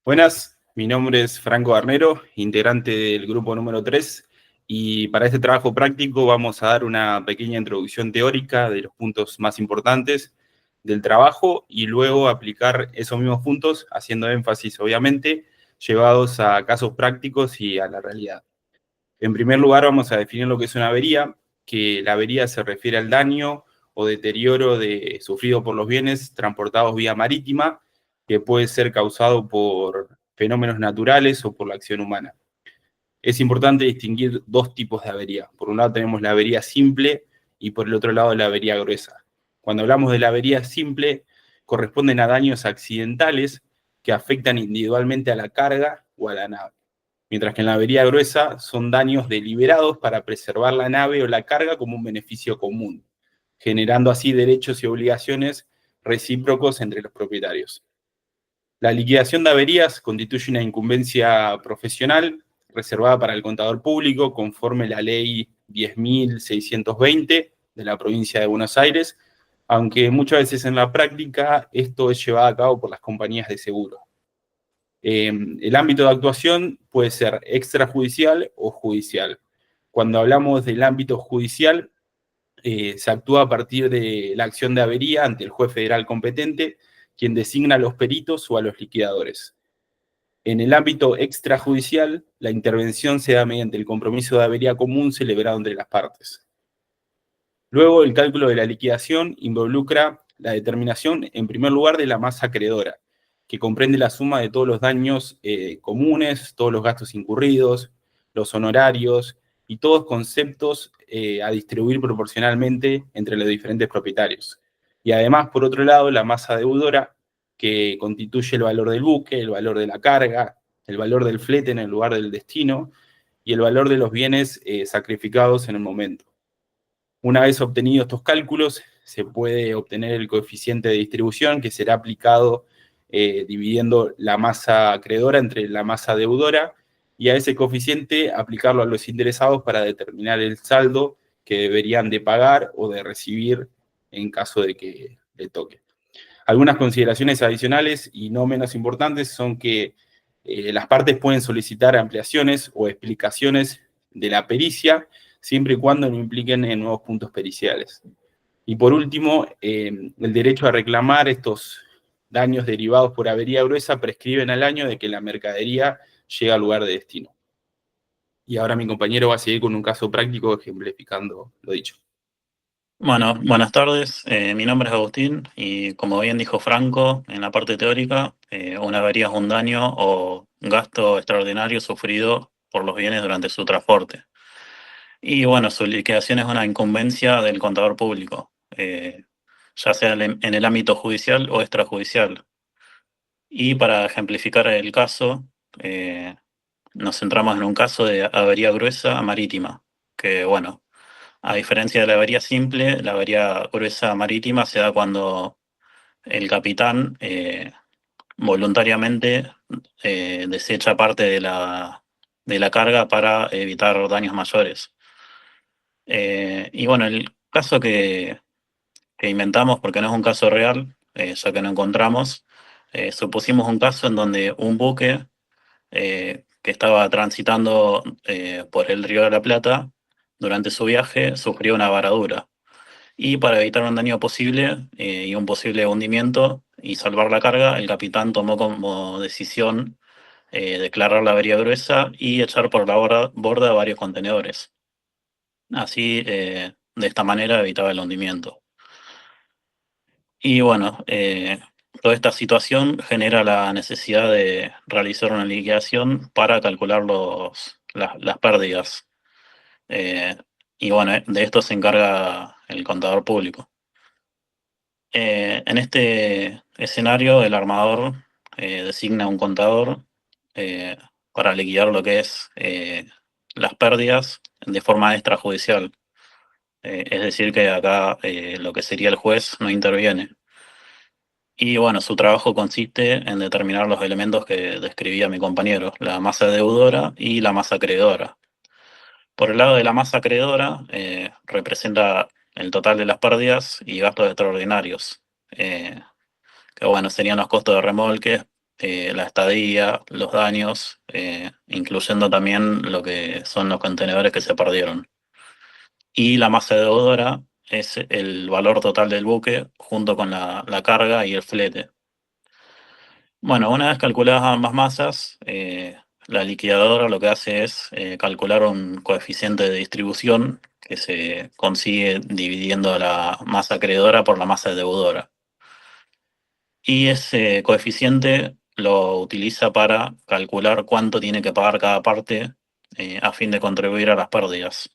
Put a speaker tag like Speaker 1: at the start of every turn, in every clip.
Speaker 1: Buenas, mi nombre es Franco Garnero, integrante del grupo número 3, y para este trabajo práctico vamos a dar una pequeña introducción teórica de los puntos más importantes del trabajo y luego aplicar esos mismos puntos, haciendo énfasis obviamente, llevados a casos prácticos y a la realidad. En primer lugar vamos a definir lo que es una avería, que la avería se refiere al daño o deterioro sufrido por los bienes transportados vía marítima, que puede ser causado por fenómenos naturales o por la acción humana. Es importante distinguir dos tipos de avería. Por un lado tenemos la avería simple y por el otro lado la avería gruesa. Cuando hablamos de la avería simple, corresponden a daños accidentales que afectan individualmente a la carga o a la nave. Mientras que en la avería gruesa son daños deliberados para preservar la nave o la carga como un beneficio común, generando así derechos y obligaciones recíprocos entre los propietarios. La liquidación de averías constituye una incumbencia profesional reservada para el contador público conforme la ley 10.620 de la provincia de Buenos Aires, aunque muchas veces en la práctica esto es llevado a cabo por las compañías de seguro. El ámbito de actuación puede ser extrajudicial o judicial. Cuando hablamos del ámbito judicial, se actúa a partir de la acción de avería ante el juez federal competente, quien designa a los peritos o a los liquidadores. En el ámbito extrajudicial, la intervención se da mediante el compromiso de avería común celebrado entre las partes. Luego, el cálculo de la liquidación involucra la determinación, en primer lugar, de la masa acreedora, que comprende la suma de todos los daños comunes, todos los gastos incurridos, los honorarios y todos conceptos a distribuir proporcionalmente entre los diferentes propietarios. Y además, por otro lado, la masa deudora, que constituye el valor del buque, el valor de la carga, el valor del flete en el lugar del destino y el valor de los bienes sacrificados en el momento. Una vez obtenidos estos cálculos, se puede obtener el coeficiente de distribución que será aplicado dividiendo la masa acreedora entre la masa deudora y a ese coeficiente aplicarlo a los interesados para determinar el saldo que deberían de pagar o de recibir en caso de que le toque. Algunas consideraciones adicionales y no menos importantes son que las partes pueden solicitar ampliaciones o explicaciones de la pericia siempre y cuando no impliquen en nuevos puntos periciales. Y por último, el derecho a reclamar estos daños derivados por avería gruesa prescriben al año de que la mercadería llega al lugar de destino. Y ahora mi compañero va a seguir con un caso práctico ejemplificando lo dicho.
Speaker 2: Bueno, buenas tardes. Mi nombre es Agustín y como bien dijo Franco, en la parte teórica, una avería es un daño o gasto extraordinario sufrido por los bienes durante su transporte. Y bueno, su liquidación es una incumbencia del contador público, ya sea en el ámbito judicial o extrajudicial. Y para ejemplificar el caso, nos centramos en un caso de avería gruesa marítima, que bueno, a diferencia de la avería simple, la avería gruesa marítima se da cuando el capitán voluntariamente desecha parte de la carga para evitar daños mayores. Y bueno, el caso que inventamos, porque no es un caso real, ya que no encontramos, supusimos un caso en donde un buque que estaba transitando por el Río de la Plata durante su viaje sufrió una varadura. Y para evitar un daño posible y un posible hundimiento y salvar la carga, el capitán tomó como decisión declarar la avería gruesa y echar por la borda varios contenedores. Así, de esta manera, evitaba el hundimiento. Y bueno, toda esta situación genera la necesidad de realizar una liquidación para calcular las pérdidas. Eh, y bueno, de esto se encarga el contador público. En este escenario, el armador designa un contador eh, para liquidar lo que es las pérdidas de forma extrajudicial. Es decir, que acá lo que sería el juez no interviene. Y bueno, su trabajo consiste en determinar los elementos que describía mi compañero, la masa deudora y la masa acreedora. Por el lado de la masa acreedora, representa el total de las pérdidas y gastos extraordinarios, que bueno, serían los costos de remolque, la estadía, los daños, incluyendo también lo que son los contenedores que se perdieron. Y la masa deudora es el valor total del buque junto con la carga y el flete. Bueno, una vez calculadas ambas masas, la liquidadora lo que hace es calcular un coeficiente de distribución que se consigue dividiendo la masa acreedora por la masa deudora. Y ese coeficiente lo utiliza para calcular cuánto tiene que pagar cada parte a fin de contribuir a las pérdidas.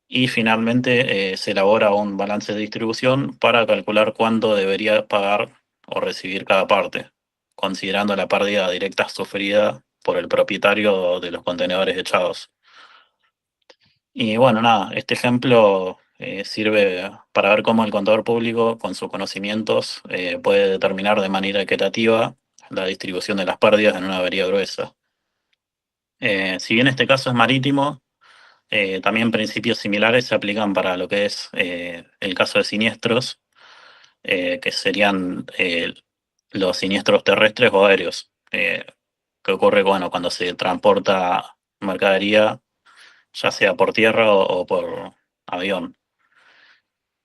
Speaker 2: Y finalmente se elabora un balance de distribución para calcular cuánto debería pagar o recibir cada parte, considerando la pérdida directa sufrida por el propietario de los contenedores echados. Y bueno, nada, este ejemplo sirve para ver cómo el contador público, con sus conocimientos, puede determinar de manera equitativa la distribución de las pérdidas en una avería gruesa. Si bien este caso es marítimo, también principios similares se aplican para lo que es el caso de siniestros, que serían los siniestros terrestres o aéreos, que ocurre bueno, cuando se transporta mercadería, ya sea por tierra o por avión.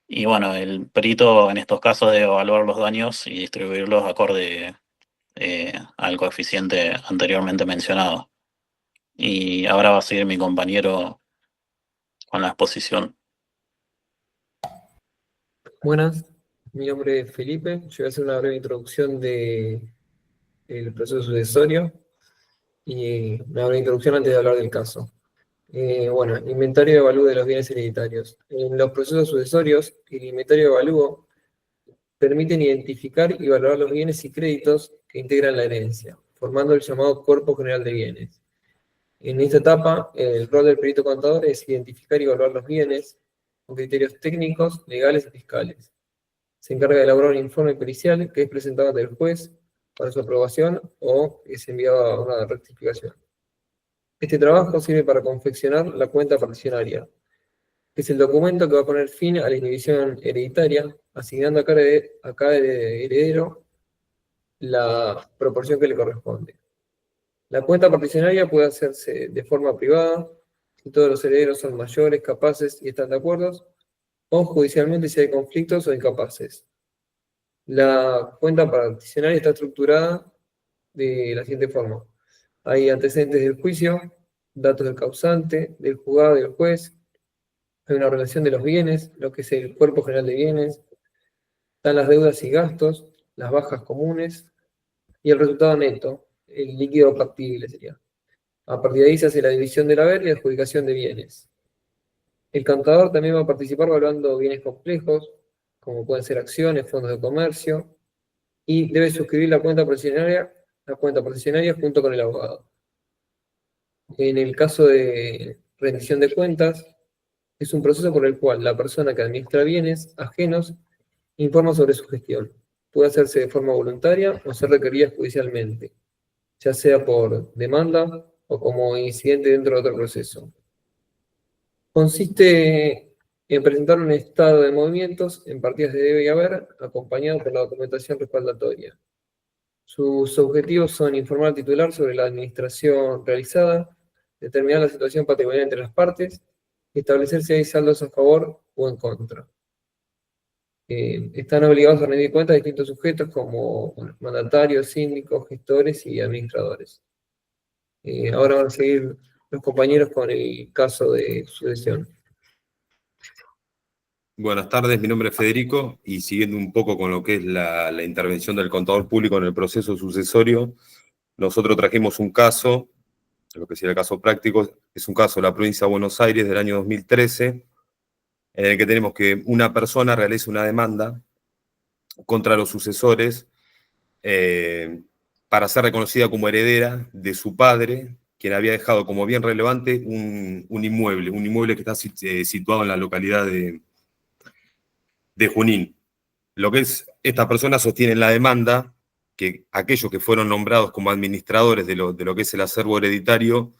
Speaker 2: Y bueno, el perito en estos casos debe evaluar los daños y distribuirlos acorde al coeficiente anteriormente mencionado. Y ahora va a seguir mi compañero con la exposición.
Speaker 3: Buenas, mi nombre es Felipe. Yo voy a hacer una breve introducción del proceso sucesorio y una breve introducción antes de hablar del caso. Bueno, inventario de avalúo de los bienes hereditarios. En los procesos sucesorios, el inventario de avalúo permiten identificar y valorar los bienes y créditos que integran la herencia, formando el llamado cuerpo general de bienes. En esta etapa, el rol del perito contador es identificar y valorar los bienes con criterios técnicos, legales y fiscales. Se encarga de elaborar un informe pericial que es presentado ante el juez para su aprobación o es enviado a una rectificación. Este trabajo sirve para confeccionar la cuenta particionaria, que es el documento que va a poner fin a la inhibición hereditaria, asignando a cada heredero la proporción que le corresponde. La cuenta particionaria puede hacerse de forma privada, si todos los herederos son mayores, capaces y están de acuerdo, o judicialmente si hay conflictos o incapaces. La cuenta particionaria está estructurada de la siguiente forma. Hay antecedentes del juicio, datos del causante, del juzgado y del juez. Hay una relación de los bienes, lo que es el cuerpo general de bienes. Están las deudas y gastos, las bajas comunes y el resultado neto, el líquido partible sería. A partir de ahí se hace la división del haber y la adjudicación de bienes. El contador también va a participar evaluando bienes complejos, como pueden ser acciones, fondos de comercio, y debe suscribir la cuenta particionaria junto con el abogado. En el caso de rendición de cuentas, es un proceso por el cual la persona que administra bienes ajenos informa sobre su gestión. Puede hacerse de forma voluntaria o ser requerida judicialmente, ya sea por demanda o como incidente dentro de otro proceso. Consiste en presentar un estado de movimientos en partidas de debe y haber, acompañado por la documentación respaldatoria. Sus objetivos son informar al titular sobre la administración realizada, determinar la situación patrimonial entre las partes y establecer si hay saldos a favor o en contra. Están obligados a rendir cuentas distintos sujetos como mandatarios, síndicos, gestores y administradores. Ahora van a seguir los compañeros con el caso de sucesión.
Speaker 4: Buenas tardes, mi nombre es Federico y siguiendo un poco con lo que es la intervención del contador público en el proceso sucesorio, nosotros trajimos un caso, lo que sería el caso práctico, es un caso de la provincia de Buenos Aires del año 2013, en el que tenemos que una persona realiza una demanda contra los sucesores para ser reconocida como heredera de su padre, quien había dejado como bien relevante un inmueble que está situado en la localidad de Junín. Lo que es, esta persona sostiene en la demanda que aquellos que fueron nombrados como administradores de lo que es el acervo hereditario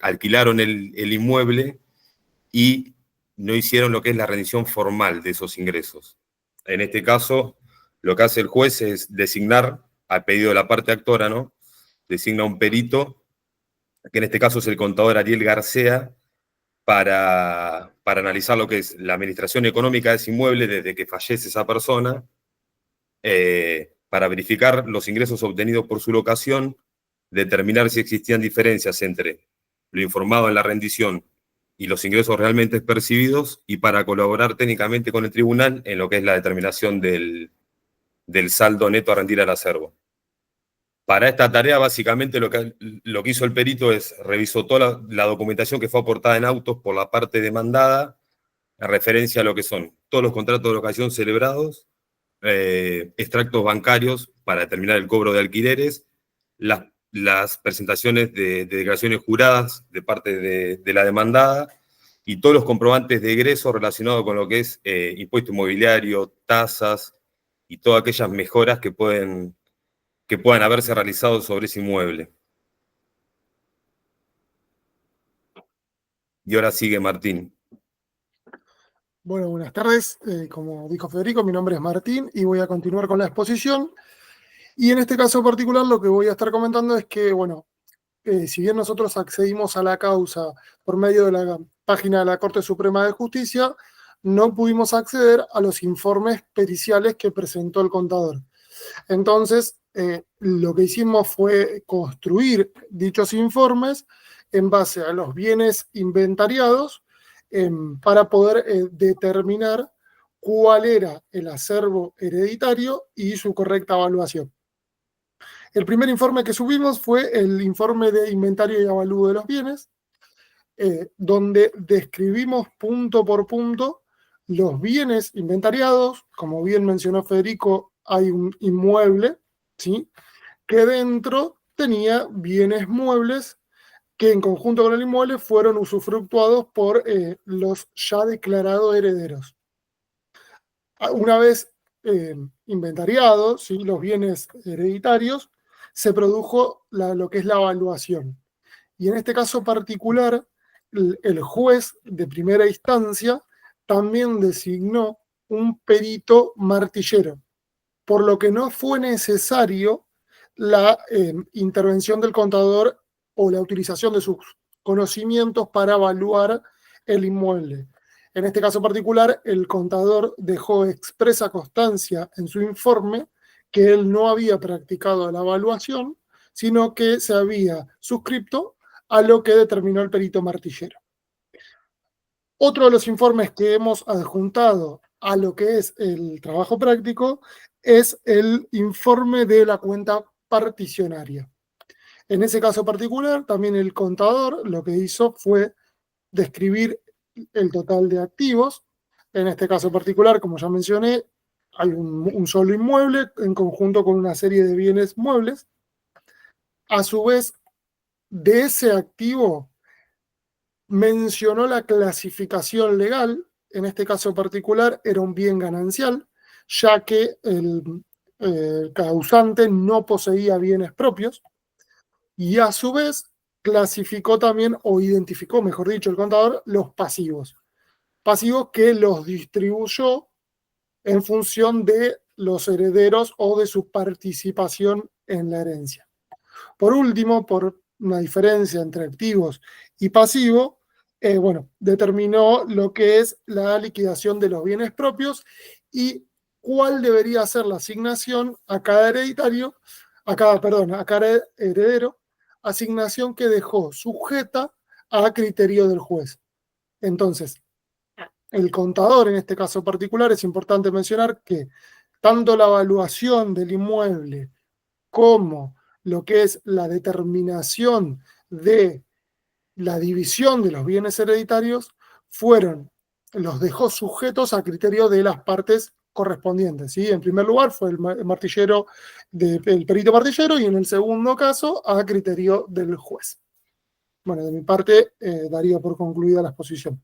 Speaker 4: alquilaron el inmueble y no hicieron lo que es la rendición formal de esos ingresos. En este caso, lo que hace el juez es designar a pedido de la parte actora, ¿no? Designa un perito, que en este caso es el contador Ariel García, para analizar lo que es la administración económica de ese inmueble desde que fallece esa persona, para verificar los ingresos obtenidos por su locación, determinar si existían diferencias entre lo informado en la rendición y los ingresos realmente percibidos, y para colaborar técnicamente con el tribunal en lo que es la determinación del saldo neto a rendir al acervo. Para esta tarea, básicamente, lo que hizo el perito es revisó toda la documentación que fue aportada en autos por la parte demandada, en referencia a lo que son todos los contratos de locación celebrados, extractos bancarios para determinar el cobro de alquileres, las presentaciones de declaraciones juradas de parte de la demandada, y todos los comprobantes de egreso relacionados con lo que es impuesto inmobiliario, tasas y todas aquellas mejoras que puedan haberse realizado sobre ese inmueble. Y ahora sigue Martín.
Speaker 5: Bueno, buenas tardes. Como dijo Federico, mi nombre es Martín y voy a continuar con la exposición. Y en este caso particular lo que voy a estar comentando es que, bueno, si bien nosotros accedimos a la causa por medio de la página de la Corte Suprema de Justicia, no pudimos acceder a los informes periciales que presentó el contador. Entonces, lo que hicimos fue construir dichos informes en base a los bienes inventariados para poder determinar cuál era el acervo hereditario y su correcta evaluación. El primer informe que subimos fue el informe de inventario y avalúo de los bienes, donde describimos punto por punto los bienes inventariados. Como bien mencionó Federico, hay un inmueble, ¿sí?, que dentro tenía bienes muebles que en conjunto con el inmueble fueron usufructuados por los ya declarados herederos. Una vez inventariados, ¿sí?, los bienes hereditarios, se produjo lo que es la evaluación. Y en este caso particular, el juez de primera instancia también designó un perito martillero, por lo que no fue necesario la intervención del contador o la utilización de sus conocimientos para evaluar el inmueble. En este caso particular, el contador dejó expresa constancia en su informe que él no había practicado la evaluación, sino que se había suscrito a lo que determinó el perito martillero. Otro de los informes que hemos adjuntado a lo que es el trabajo práctico es el informe de la cuenta particionaria. En ese caso particular, también el contador lo que hizo fue describir el total de activos. En este caso particular, como ya mencioné, hay un solo inmueble en conjunto con una serie de bienes muebles. A su vez, de ese activo mencionó la clasificación legal. En este caso particular era un bien ganancial, ya que el causante no poseía bienes propios, y a su vez clasificó también, o identificó, mejor dicho, el contador, los pasivos. Pasivos que los distribuyó en función de los herederos o de su participación en la herencia. Por último, por una diferencia entre activos y pasivos, determinó lo que es la liquidación de los bienes propios y cuál debería ser la asignación a cada heredero, asignación que dejó sujeta a criterio del juez. Entonces, el contador, en este caso particular, es importante mencionar que tanto la evaluación del inmueble como lo que es la determinación de la división de los bienes hereditarios los dejó sujetos a criterio de las partes correspondientes, ¿sí? En primer lugar fue el perito martillero, y en el segundo caso a criterio del juez. Bueno, de mi parte daría por concluida la exposición.